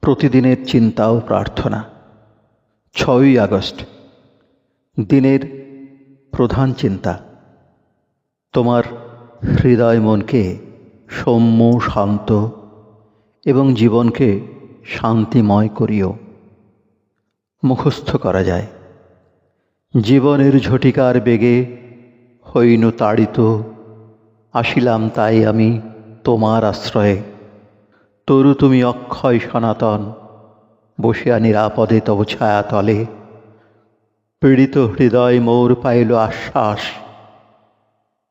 প্রতিদিনের চিন্তা ও প্রার্থনা। 6ই আগস্ট, দিনের প্রধান চিন্তা। তোমার হৃদয় মনকে সৌম্য, শান্ত এবং জীবনকে শান্তিময় করিও। মুখস্থ করা যায়। জীবনের ঝটিকার বেগে হইনু তাড়িত, আসিলাম তাই আমি তোমার আশ্রয়ে। তরু তুমি অক্ষয় সনাতন, বসিয়া নিরাপদে তব ছায়া তলে। পীড়িত হৃদয় মোর পাইল আশ্বাস,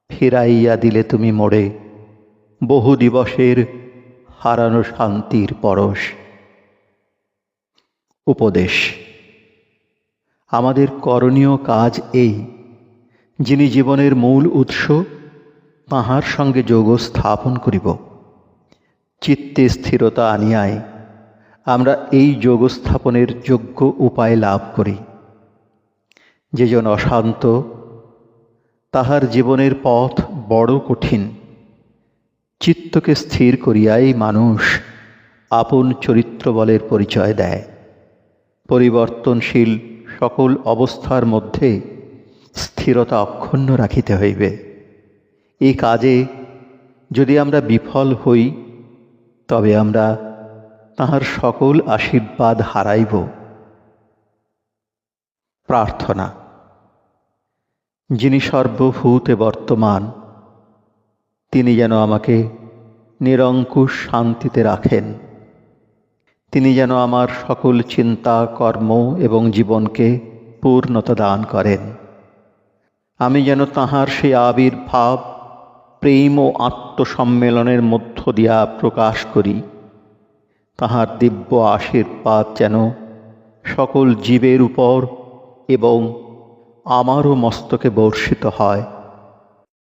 ফিরাইয়া দিলে তুমি মোড়ে বহু দিবসের হারানো শান্তির পরশ। উপদেশ। আমাদের করণীয় কাজ এই, যিনি জীবনের মূল উৎস, তাঁহার সঙ্গে যোগ স্থাপন করিব। চিত্তে স্থিরতা আনিয়াই আমরা এই যোগ স্থাপনের যোগ্য উপায় লাভ করি। যেজন অশান্ত, তাহার জীবনের পথ বড় কঠিন। চিত্তকে স্থির করিয়াই মানুষ আপন চরিত্র বলের পরিচয় দেয়। পরিবর্তনশীল সকল অবস্থার মধ্যে স্থিরতা অক্ষুণ্ণ রাখিতে হইবে। এই কাজে যদি আমরা বিফল হই, তবে আমরা তাহার সকল আশীর্বাদ হারাইব। প্রার্থনা। যিনি সর্বভূতে বর্তমান, তিনি যেন আমাকে নিরঙ্কুশ শান্তিতে রাখেন। তিনি যেন আমার সকল চিন্তা, কর্ম এবং জীবনকে পূর্ণতা দান করেন। আমি যেন তাঁহার সেই আবির্ভাব, প্রেম ও আত্মসম্মেলনের মধ্য দিয়া প্রকাশ করি। তাঁহার দিব্য আশীর্বাদ যেন সকল জীবের উপর এবং আমারও মস্তকে বর্ষিত হয়।